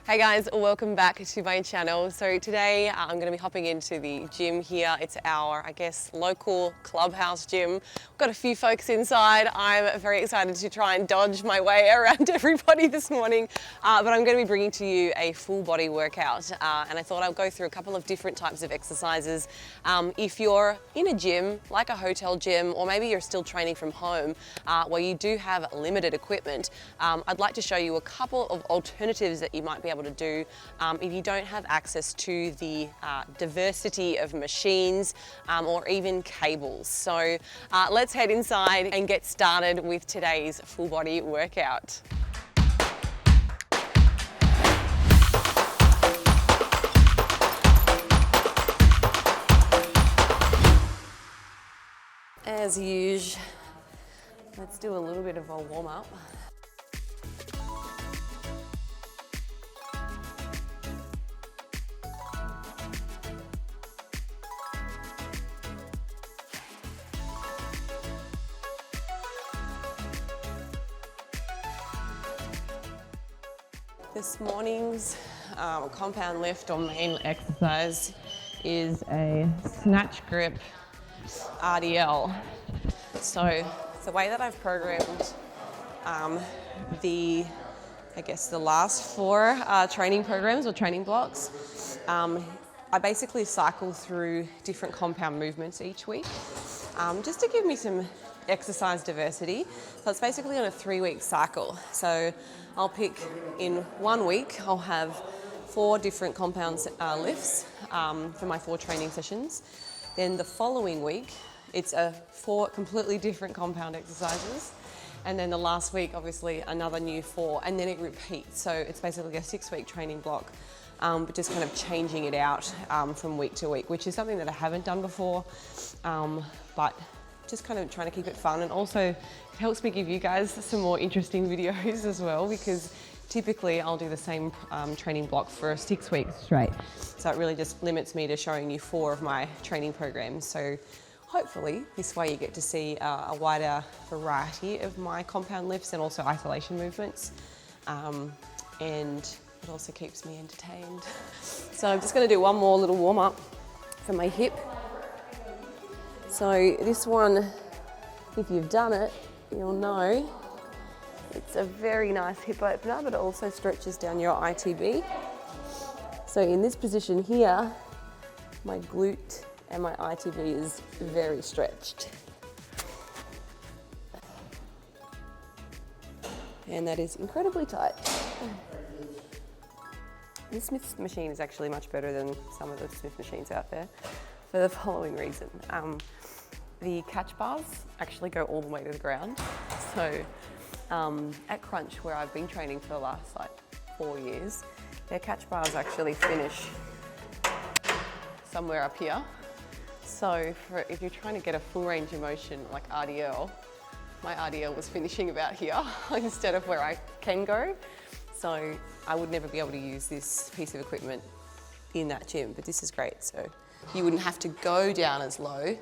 Hey guys, welcome back to my channel. So today I'm going to be hopping into the gym here. It's our, I guess, local clubhouse gym. We've got a few folks inside. I'm very excited to try and dodge my way around everybody this morning, but I'm going to be bringing to you a full body workout, and I thought I'll go through a couple of different types of exercises. If you're in a gym, like a hotel gym, or maybe you're still training from home, where you do have limited equipment, I'd like to show you a couple of alternatives that you might be able to do if you don't have access to the diversity of machines or even cables. So let's head inside and get started with today's full body workout. As usual, let's do a little bit of a warm up. This morning's compound lift or main exercise is a snatch grip RDL. So the way that I've programmed the last four training programs or training blocks, I basically cycle through different compound movements each week, just to give me some exercise diversity. So it's basically on a 3-week cycle. So I'll pick in 1 week, I'll have 4 different compound lifts for my 4 training sessions. Then the following week, it's 4 completely different compound exercises. And then the last week, obviously, another new 4, and then it repeats. So it's basically a 6-week training block, but just kind of changing it out from week to week, which is something that I haven't done before, but just kind of trying to keep it fun. And also it helps me give you guys some more interesting videos as well, because typically I'll do the same training block for 6 weeks straight. So it really just limits me to showing you 4 of my training programs. So hopefully this way you get to see a wider variety of my compound lifts and also isolation movements. And it also keeps me entertained. So I'm just going to do one more little warm up for my hip. So this one, if you've done it, you'll know it's a very nice hip opener, but it also stretches down your ITB. So in this position here, my glute and my ITB is very stretched. And that is incredibly tight. This Smith machine is actually much better than some of the Smith machines out there for the following reason. The catch bars actually go all the way to the ground. So at Crunch, where I've been training for the last 4 years, their catch bars actually finish somewhere up here. So if you're trying to get a full range of motion like RDL, my RDL was finishing about here instead of where I can go. So I would never be able to use this piece of equipment in that gym, but this is great. So you wouldn't have to go down as low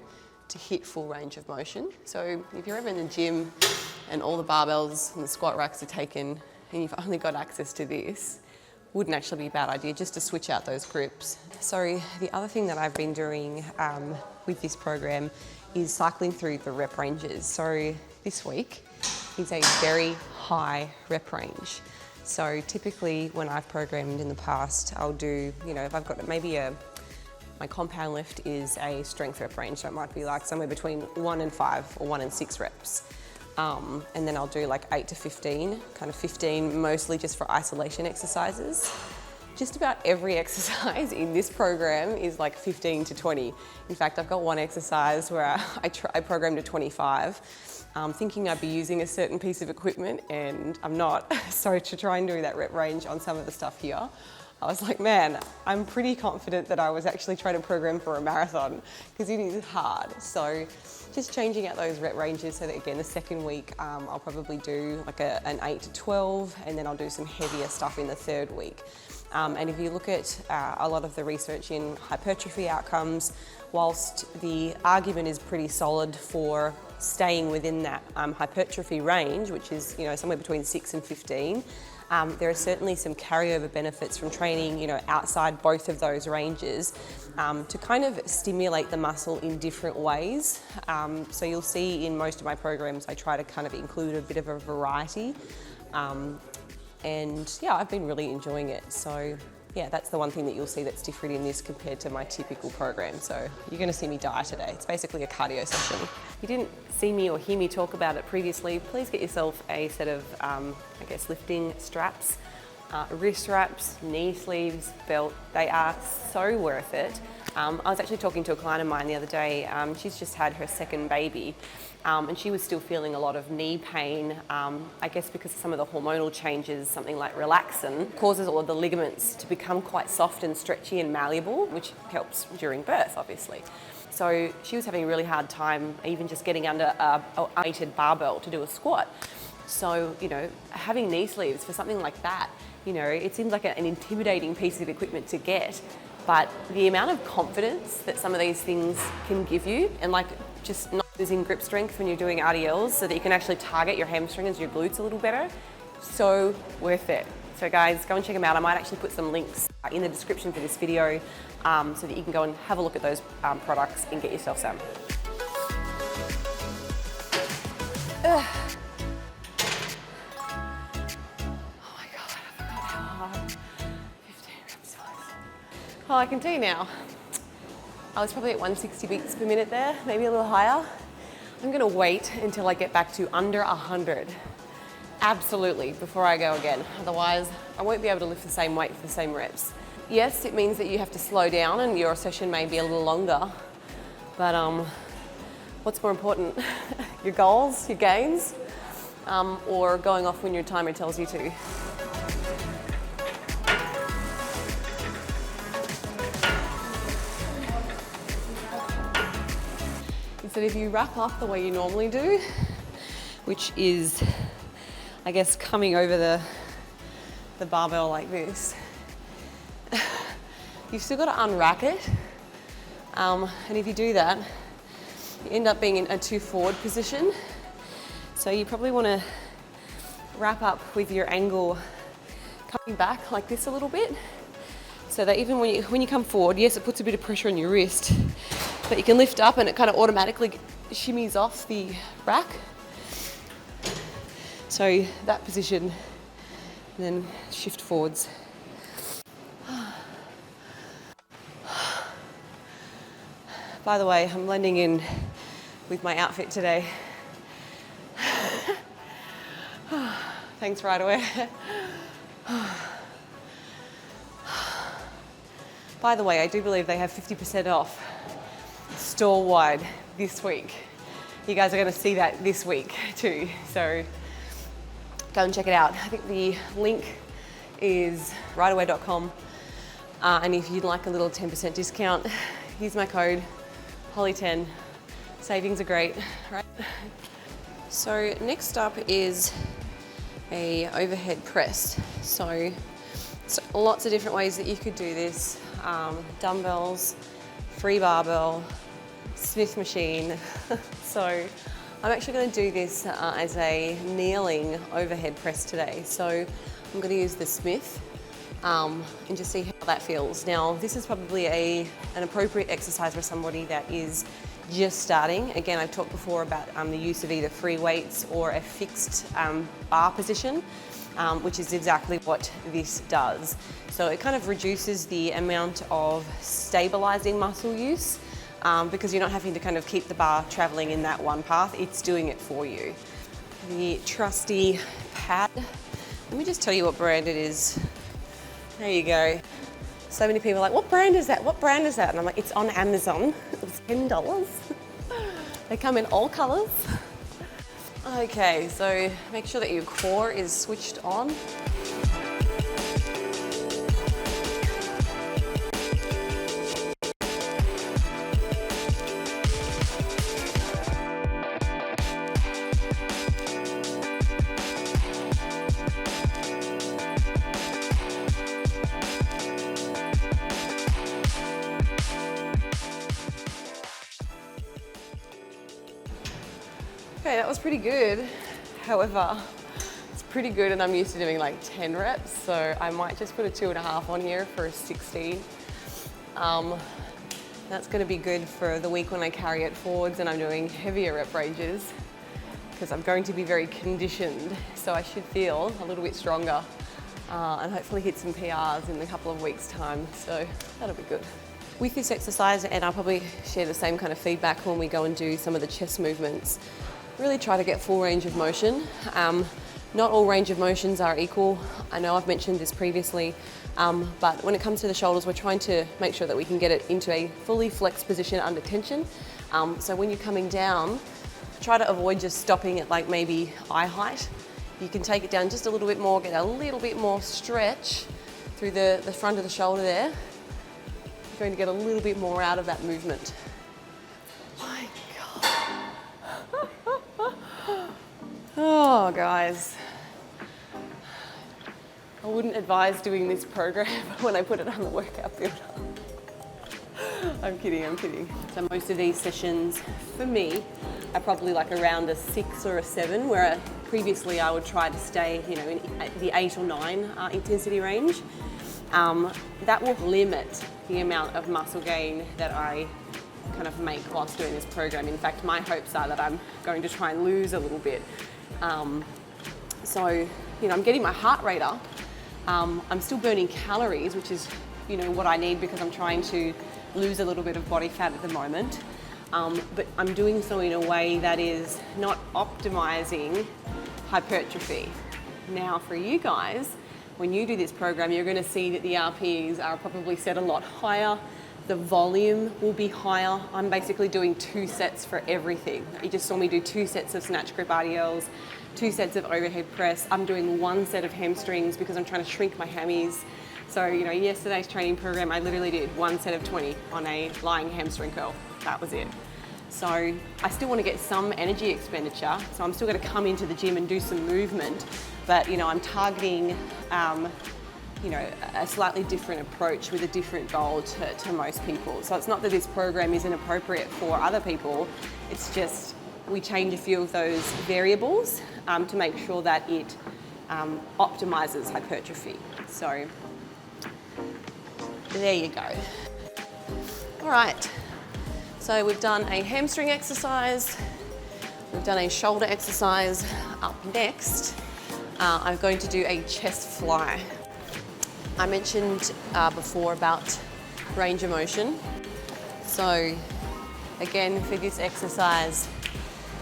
to hit full range of motion. So if you're ever in the gym and all the barbells and the squat racks are taken and you've only got access to this, wouldn't actually be a bad idea just to switch out those grips. So the other thing that I've been doing with this program is cycling through the rep ranges. So this week is a very high rep range. So typically when I've programmed in the past, I'll do, if I've got maybe my compound lift is a strength rep range, so it might be like somewhere between 1 and 5 or 1 and 6 reps. And then I'll do like 8 to 15, kind of 15 mostly just for isolation exercises. Just about every exercise in this program is like 15 to 20. In fact, I've got one exercise where I programmed to 25, thinking I'd be using a certain piece of equipment and I'm not. So to try and do that rep range on some of the stuff here, I was like, man, I'm pretty confident that I was actually trying to program for a marathon, because it is hard. So just changing out those rep ranges so that, again, the second week I'll probably do like an 8 to 12, and then I'll do some heavier stuff in the third week. And if you look at a lot of the research in hypertrophy outcomes, whilst the argument is pretty solid for staying within that hypertrophy range, which is somewhere between 6 and 15, There are certainly some carryover benefits from training, you know, outside both of those ranges to kind of stimulate the muscle in different ways. So you'll see in most of my programs, I try to kind of include a bit of a variety. And yeah, I've been really enjoying it. So yeah, that's the one thing that you'll see that's different in this compared to my typical program. So you're gonna see me die today. It's basically a cardio session. If you didn't see me or hear me talk about it previously, please get yourself a set of, I guess, lifting straps, wrist wraps, knee sleeves, belt. They are so worth it. I was actually talking to a client of mine the other day. She's just had her second baby. And she was still feeling a lot of knee pain, I guess because of some of the hormonal changes, something like relaxin causes all of the ligaments to become quite soft and stretchy and malleable, which helps during birth, obviously. So she was having a really hard time even just getting under a weighted barbell to do a squat. So, you know, having knee sleeves for something like that, you know, it seems like an intimidating piece of equipment to get, but the amount of confidence that some of these things can give you, and like just not losing grip strength when you're doing RDLs so that you can actually target your hamstrings, your glutes a little better, so worth it. So guys, go and check them out. I might actually put some links in the description for this video so that you can go and have a look at those products and get yourself some. Ugh. Oh my God, I forgot how hard 15 reps was. Oh, I can tell you now, I was probably at 160 beats per minute there, maybe a little higher. I'm gonna wait until I get back to under 100. Absolutely, before I go again. Otherwise, I won't be able to lift the same weight for the same reps. Yes, it means that you have to slow down and your session may be a little longer, but what's more important? Your goals, your gains, or going off when your timer tells you to? That if you wrap up the way you normally do, which is, I guess, coming over the barbell like this, you've still got to unrack it. And if you do that, you end up being in a too forward position. So you probably want to wrap up with your angle coming back like this a little bit, so that even when you come forward, yes, it puts a bit of pressure on your wrist, but you can lift up and it kind of automatically shimmies off the rack. So that position, and then shift forwards. By the way, I'm blending in with my outfit today. Thanks, right away. By the way, I do believe they have 50% off store-wide this week. You guys are going to see that this week too, so go and check it out. I think the link is rightaway.com, and if you'd like a little 10% discount, use my code HOLLY10. Savings are great, right? So next up is a overhead press. So lots of different ways that you could do this. Dumbbells, free barbell, Smith machine. So I'm actually going to do this as a kneeling overhead press today. So I'm going to use the Smith and just see how that feels. Now, this is probably an appropriate exercise for somebody that is just starting. Again, I've talked before about the use of either free weights or a fixed bar position, which is exactly what this does. So it kind of reduces the amount of stabilizing muscle use because you're not having to kind of keep the bar traveling in that one path, it's doing it for you. The trusty pad, let me just tell you what brand it is. There you go. So many people are like, what brand is that? What brand is that? And I'm like, it's on Amazon. It's $10. They come in all colors. Okay, so make sure that your core is switched on. Okay, that was pretty good. However, it's pretty good and I'm used to doing like 10 reps, so I might just put a 2.5 on here for a 16. That's going to be good for the week when I carry it forwards and I'm doing heavier rep ranges, because I'm going to be very conditioned, so I should feel a little bit stronger and hopefully hit some PRs in a couple of weeks' time, so that'll be good. With this exercise, and I'll probably share the same kind of feedback when we go and do some of the chest movements, really try to get full range of motion. Not all range of motions are equal. I know I've mentioned this previously, but when it comes to the shoulders, we're trying to make sure that we can get it into a fully flexed position under tension. So when you're coming down, try to avoid just stopping at like maybe eye height. You can take it down just a little bit more, get a little bit more stretch through the front of the shoulder there. You're going to get a little bit more out of that movement. My God. Oh, guys. I wouldn't advise doing this program when I put it on the workout builder. I'm kidding, I'm kidding. So most of these sessions, for me, are probably like around a 6 or a 7, where previously I would try to stay, you know, in the 8 or 9 intensity range. That will limit the amount of muscle gain that I kind of make whilst doing this program. In fact, my hopes are that I'm going to try and lose a little bit. So, you know, I'm getting my heart rate up. I'm still burning calories, which is, you know, what I need because I'm trying to lose a little bit of body fat at the moment. But I'm doing so in a way that is not optimizing hypertrophy. Now for you guys, when you do this program, you're going to see that the RPEs are probably set a lot higher. The volume will be higher. I'm basically doing 2 sets for everything. You just saw me do 2 sets of snatch grip RDLs, 2 sets of overhead press. I'm doing 1 set of hamstrings because I'm trying to shrink my hammies. So, you know, yesterday's training program, I literally did 1 set of 20 on a lying hamstring curl. That was it. So I still want to get some energy expenditure. So I'm still going to come into the gym and do some movement, but, you know, I'm targeting, you know, a slightly different approach with a different goal to most people. So it's not that this program isn't appropriate for other people. It's just we change a few of those variables to make sure that it optimizes hypertrophy. So there you go. All right. So we've done a hamstring exercise. We've done a shoulder exercise. Up next, I'm going to do a chest fly. I mentioned before about range of motion. So again, for this exercise,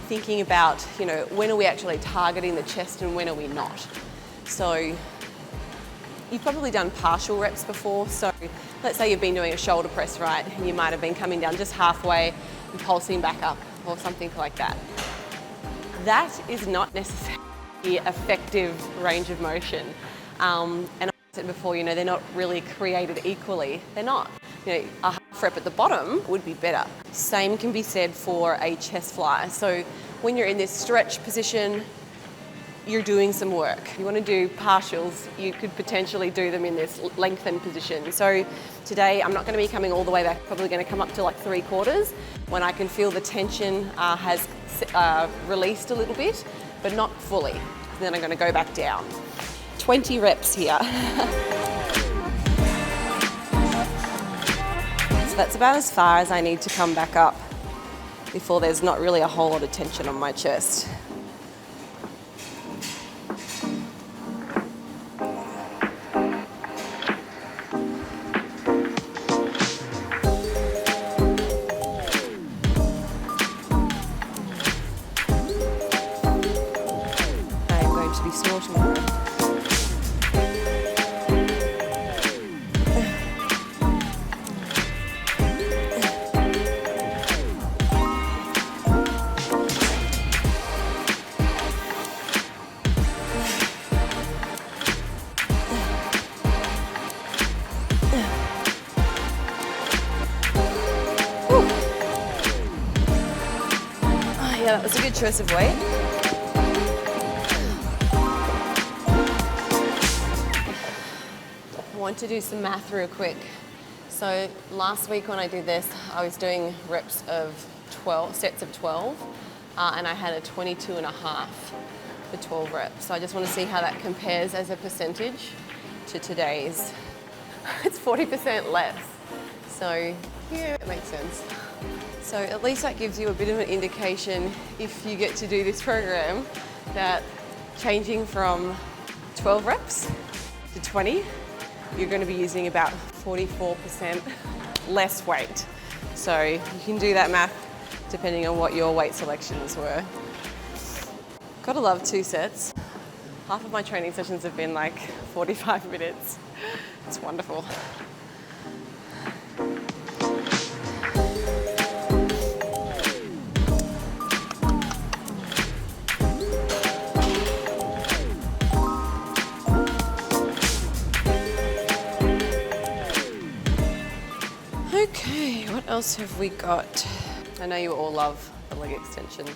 thinking about, you know, when are we actually targeting the chest and when are we not? So you've probably done partial reps before. So let's say you've been doing a shoulder press, right? And you might have been coming down just halfway and pulsing back up or something like that. That is not necessarily effective range of motion. And I said before, you know, they're not really created equally. They're not. You know, a half rep at the bottom would be better. Same can be said for a chest fly. So when you're in this stretch position, you're doing some work. You want to do partials, you could potentially do them in this lengthened position. So today I'm not going to be coming all the way back, probably going to come up to like 3/4 when I can feel the tension has released a little bit, but not fully. And then I'm going to go back down. 20 reps here. So that's about as far as I need to come back up before there's not really a whole lot of tension on my chest. Yeah, that was a good choice of weight. I want to do some math real quick. So last week when I did this, I was doing reps of 12, sets of 12, and I had a 22.5 the 12 reps. So I just want to see how that compares as a percentage to today's. It's 40% less. So yeah, it makes sense. So at least that gives you a bit of an indication, if you get to do this program, that changing from 12 reps to 20, you're going to be using about 44% less weight. So you can do that math depending on what your weight selections were. Gotta love 2 sets. Half of my training sessions have been like 45 minutes. It's wonderful. Okay, what else have we got? I know you all love the leg extension.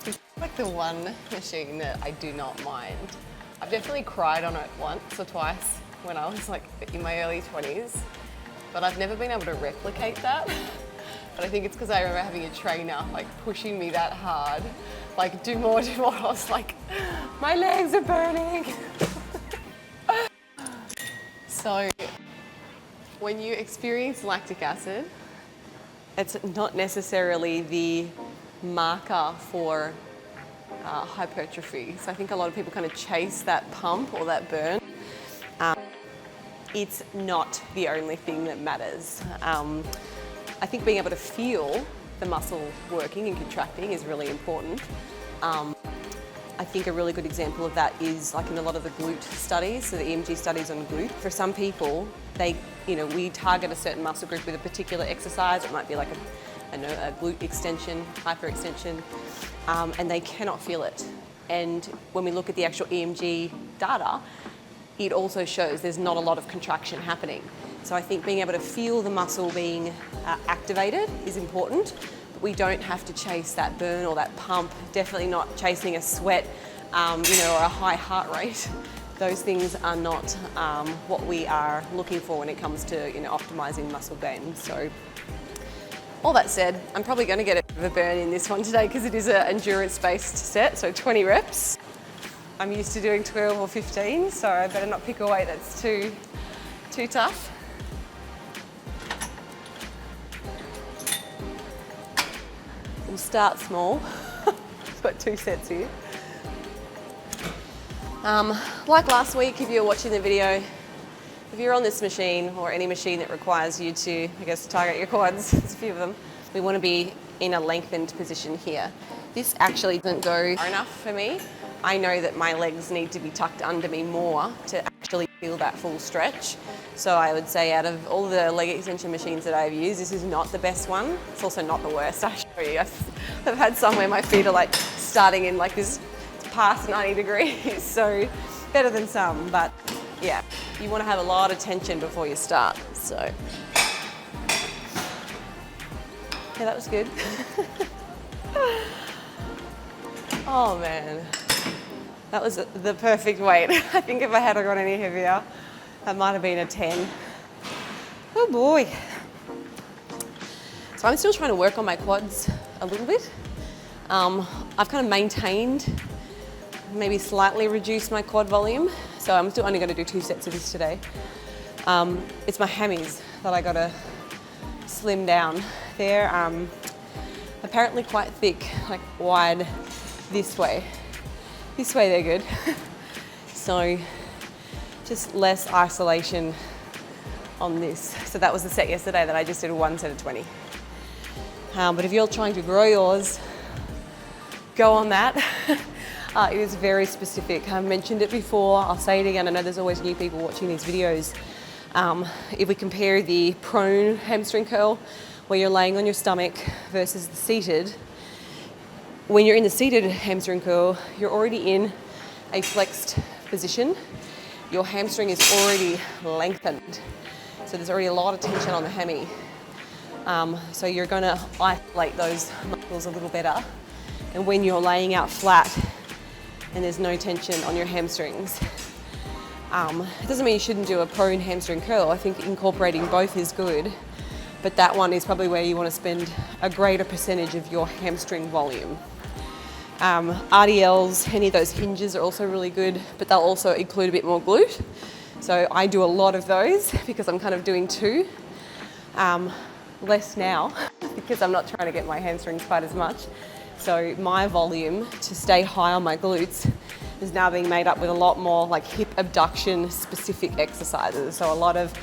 It's like the one machine that I do not mind. I've definitely cried on it once or twice when I was like in my early 20s, but I've never been able to replicate that. But I think it's because I remember having a trainer like pushing me that hard, like do more, do more. I was like, my legs are burning. So when you experience lactic acid, it's not necessarily the marker for hypertrophy. So I think a lot of people kind of chase that pump or that burn. It's not the only thing that matters. I think being able to feel the muscle working and contracting is really important. I think a really good example of that is like in a lot of the glute studies, so the EMG studies on glute. For some people, we target a certain muscle group with a particular exercise. It might be like a glute extension, hyperextension, and they cannot feel it. And when we look at the actual EMG data, it also shows there's not a lot of contraction happening. So I think being able to feel the muscle being activated is important. But we don't have to chase that burn or that pump, definitely not chasing a sweat, or a high heart rate. Those things are not what we are looking for when it comes to optimizing muscle gain. So all that said, I'm probably going to get a bit of a burn in this one today because it is an endurance-based set, so 20 reps. I'm used to doing 12 or 15, so I better not pick a weight that's too tough. We'll start small. I've got 2 sets here. Like last week, if you were watching the video, if you're on this machine or any machine that requires you to, target your quads, there's a few of them, we want to be in a lengthened position here. This actually doesn't go far enough for me. I know that my legs need to be tucked under me more to actually feel that full stretch. So I would say out of all the leg extension machines that I've used, this is not the best one. It's also not the worst, I show you. I've had some where my feet are like starting in like this past 90 degrees, so better than some, but yeah, you want to have a lot of tension before you start, so. Yeah, that was good. Oh man, that was the perfect weight. I think if I had gone any heavier, that might have been a 10. Oh boy. So I'm still trying to work on my quads a little bit. I've kind of maintained, maybe slightly reduced my quad volume. So I'm still only going to do 2 sets of this today. It's my hammies that I got to slim down. They're apparently quite thick, like wide this way. This way they're good. So just less isolation on this. So that was the set yesterday that I just did 1 set of 20. But if you're trying to grow yours, go on that. It is very specific. I've mentioned it before, I'll say it again. I know there's always new people watching these videos. If we compare the prone hamstring curl, where you're laying on your stomach versus the seated, when you're in the seated hamstring curl, you're already in a flexed position. Your hamstring is already lengthened. So there's already a lot of tension on the hammy. So you're gonna isolate those muscles a little better. And when you're laying out flat and there's no tension on your hamstrings, it doesn't mean you shouldn't do a prone hamstring curl. I think incorporating both is good, but that one is probably where you want to spend a greater percentage of your hamstring volume. RDLs, any of those hinges are also really good, but they'll also include a bit more glute. So I do a lot of those because I'm kind of doing two. Less now because I'm not trying to get my hamstrings quite as much. So my volume to stay high on my glutes is now being made up with a lot more like hip abduction specific exercises. So a lot of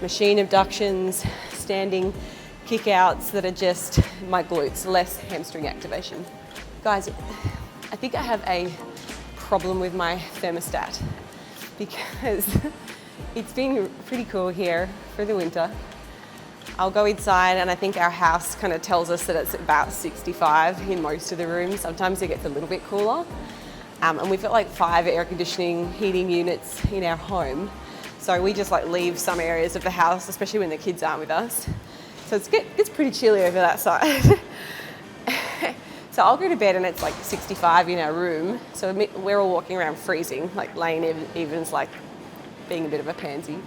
machine abductions, standing kick outs that are just my glutes, less hamstring activation. Guys, I think I have a problem with my thermostat because it's been pretty cool here for the winter. I'll go inside and I think our house kind of tells us that it's about 65 in most of the rooms. Sometimes it gets a little bit cooler. And we've got like 5 air conditioning heating units in our home. So we just like leave some areas of the house, especially when the kids aren't with us. So it's pretty chilly over that side. So I'll go to bed and it's like 65 in our room. So we're all walking around freezing, like laying evens, like being a bit of a pansy.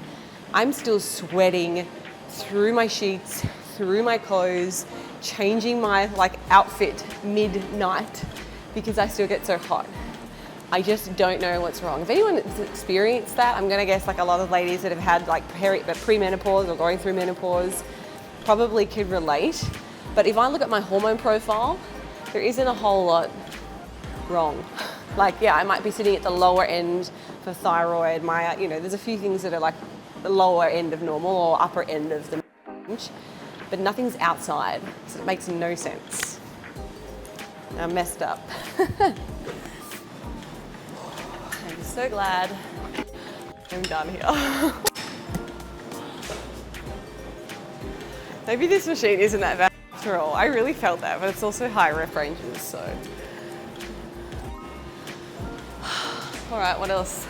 I'm still sweating through my sheets, through my clothes, changing my like outfit midnight because I still get so hot. I just don't know what's wrong. If anyone has experienced that, I'm gonna guess like a lot of ladies that have had like pre-menopause or going through menopause probably could relate. But if I look at my hormone profile, there isn't a whole lot wrong. Like, yeah, I might be sitting at the lower end for thyroid. There's a few things that are like the lower end of normal or upper end of the range, but nothing's outside, so it makes no sense. I'm messed up. I'm so glad I'm done here. Maybe this machine isn't that bad after all. I really felt that, but it's also high rep ranges, so. All right, what else?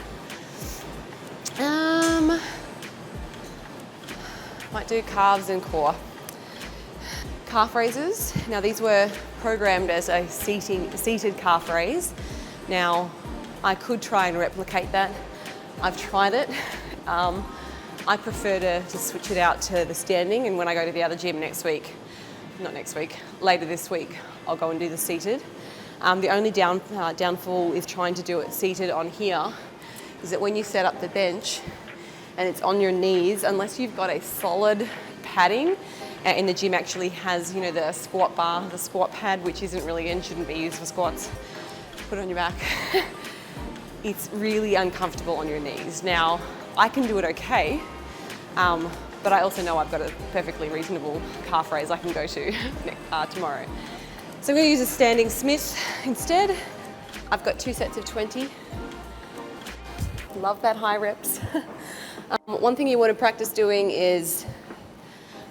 Might do calves and core. Calf raises. Now these were programmed as a seated calf raise. Now I could try and replicate that. I've tried it. I prefer to switch it out to the standing, and when I go to the other gym later this week, I'll go and do the seated. The only downfall is trying to do it seated on here is that when you set up the bench and it's on your knees, unless you've got a solid padding, and the gym actually has, the squat bar, the squat pad, which isn't really and shouldn't be used for squats, put it on your back. It's really uncomfortable on your knees. Now, I can do it okay, but I also know I've got a perfectly reasonable calf raise I can go to tomorrow. So I'm going to use a standing Smith instead. I've got 2 sets of 20. Love that high reps. One thing you want to practice doing is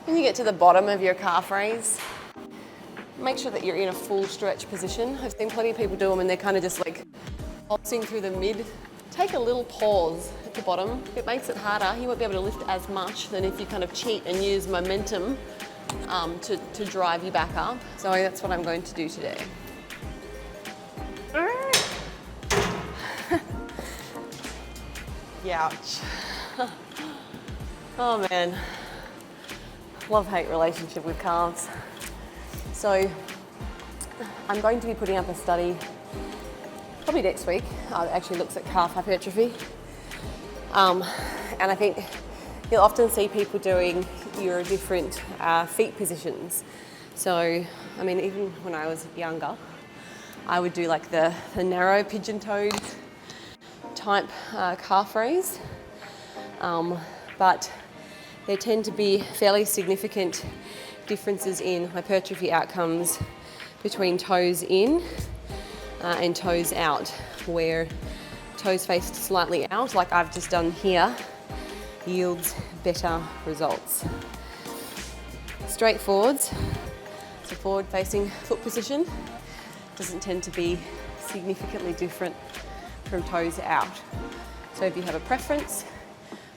when you get to the bottom of your calf raise, make sure that you're in a full stretch position. I've seen plenty of people do them and they're kind of just like pulsing through the mid. Take a little pause at the bottom. It makes it harder. You won't be able to lift as much than if you kind of cheat and use momentum to drive you back up. So that's what I'm going to do today. Youch. Oh man, love-hate relationship with calves. So I'm going to be putting up a study probably next week. It actually looks at calf hypertrophy. And I think you'll often see people doing your different feet positions. So, I mean, even when I was younger, I would do like the narrow pigeon-toed type calf raise. But there tend to be fairly significant differences in hypertrophy outcomes between toes in and toes out, where toes faced slightly out, like I've just done here, yields better results. Straight forwards, so forward facing foot position, doesn't tend to be significantly different from toes out. So if you have a preference,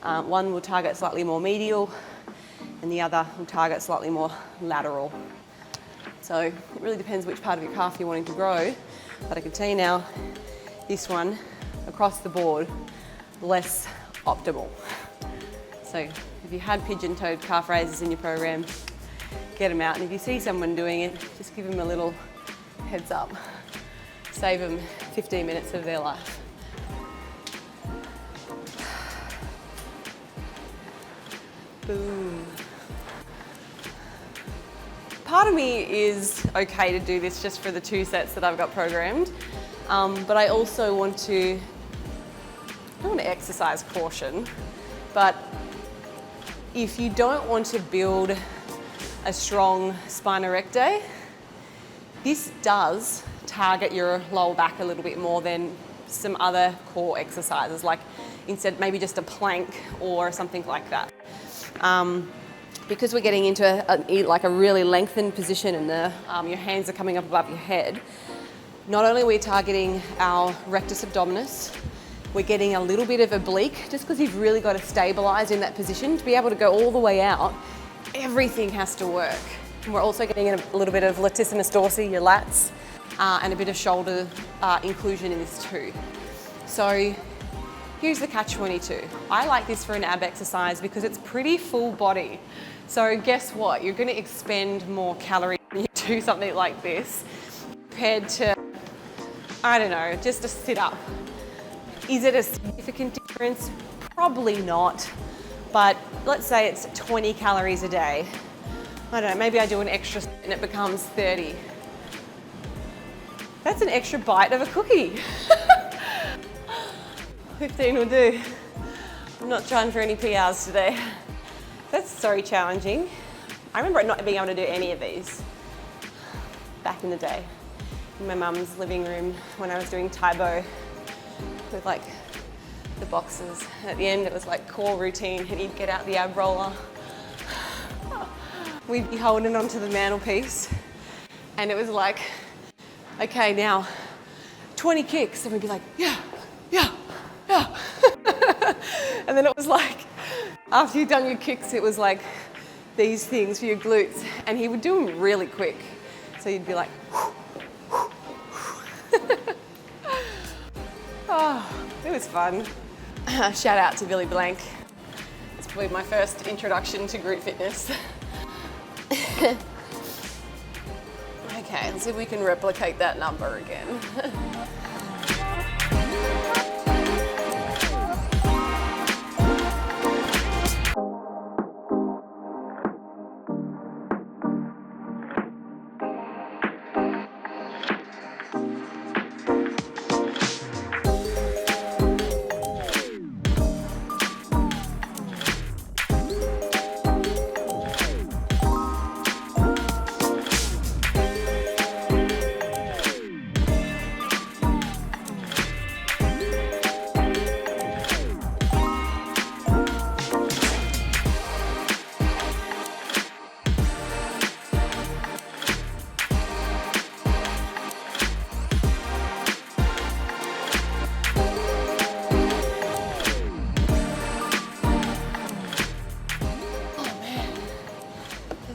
one will target slightly more medial and the other will target slightly more lateral. So it really depends which part of your calf you're wanting to grow, but I can tell you now, this one, across the board, less optimal. So if you had pigeon-toed calf raises in your program, get them out, and if you see someone doing it, just give them a little heads up. save them 15 minutes of their life. Boom. Part of me is okay to do this just for the 2 sets that I've got programmed, but I also want to, I don't want to exercise caution, but if you don't want to build a strong spina recti, this does target your lower back a little bit more than some other core exercises, like instead maybe just a plank or something like that. Because we're getting into a really lengthened position and your hands are coming up above your head, not only are we targeting our rectus abdominis, we're getting a little bit of oblique, just because you've really got to stabilize in that position. To be able to go all the way out, everything has to work. And we're also getting a little bit of latissimus dorsi, your lats, and a bit of shoulder inclusion in this too. So here's the catch-22. I like this for an ab exercise because it's pretty full body. So guess what? You're going to expend more calories when you do something like this compared to, I don't know, just a sit-up. Is it a significant difference? Probably not. But let's say it's 20 calories a day. I don't know, maybe I do an extra and it becomes 30. That's an extra bite of a cookie. 15 will do. I'm not trying for any PRs today. That's so challenging. I remember not being able to do any of these back in the day in my mum's living room when I was doing Taibo with like the boxes. At the end it was like core routine and he'd get out the ab roller. We'd be holding onto the mantelpiece and it was like, okay, now 20 kicks, and we'd be like, yeah. And then it was like, after you'd done your kicks, it was like these things for your glutes, and he would do them really quick. So you'd be like, oh, it was fun. Shout out to Billy Blank. It's probably my first introduction to group fitness. Okay, let's see if we can replicate that number again.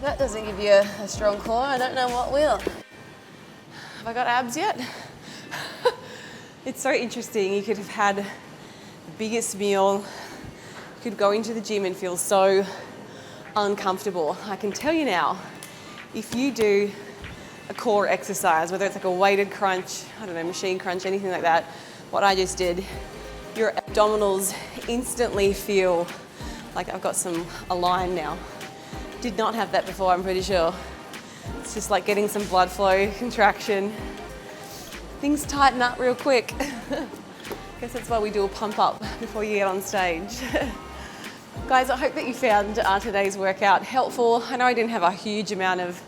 That doesn't give you a strong core. I don't know what will. Have I got abs yet? It's so interesting. You could have had the biggest meal. You could go into the gym and feel so uncomfortable. I can tell you now, if you do a core exercise, whether it's like a weighted crunch, I don't know, machine crunch, anything like that, what I just did, your abdominals instantly feel like I've got some align now. Did not have that before, I'm pretty sure. It's just like getting some blood flow, contraction. Things tighten up real quick. Guess that's why we do a pump up before you get on stage. Guys, I hope that you found today's workout helpful. I know I didn't have a huge amount of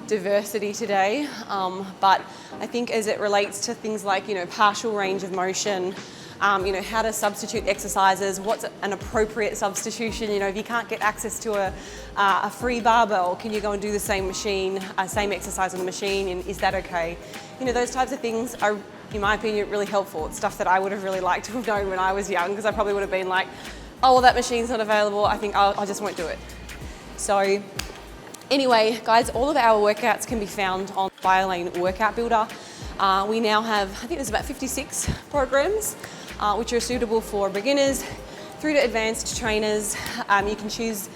diversity today, but I think as it relates to things like, partial range of motion, how to substitute exercises, what's an appropriate substitution, if you can't get access to a free barbell, can you go and do the same machine, same exercise on the machine, and is that okay? Those types of things are, in my opinion, really helpful. It's stuff that I would have really liked to have known when I was young, because I probably would have been like, oh, well, that machine's not available, I think I just won't do it. So anyway, guys, all of our workouts can be found on BioLane Workout Builder. We now have, I think there's about 56 programs, which are suitable for beginners through to advanced trainers. You can choose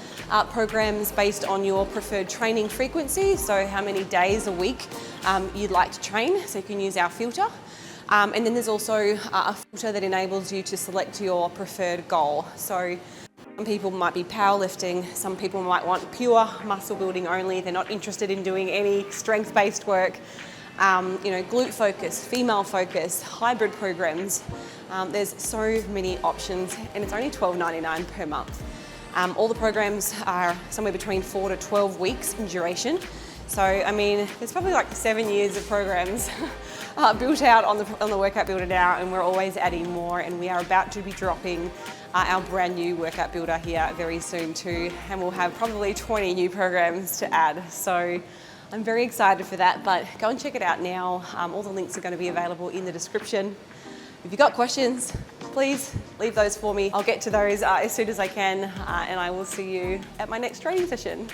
programs based on your preferred training frequency, so how many days a week you'd like to train, so you can use our filter. And then there's also a filter that enables you to select your preferred goal. So some people might be powerlifting, some people might want pure muscle building only, they're not interested in doing any strength-based work. Glute focus, female focus, hybrid programs. There's so many options and it's only $12.99 per month. All the programs are somewhere between 4 to 12 weeks in duration. So, I mean, there's probably like 7 years of programs built out on the Workout Builder now, and we're always adding more, and we are about to be dropping our brand new Workout Builder here very soon too, and we'll have probably 20 new programs to add. So I'm very excited for that, but go and check it out now. All the links are going to be available in the description. If you've got questions, please leave those for me. I'll get to those as soon as I can, and I will see you at my next training session.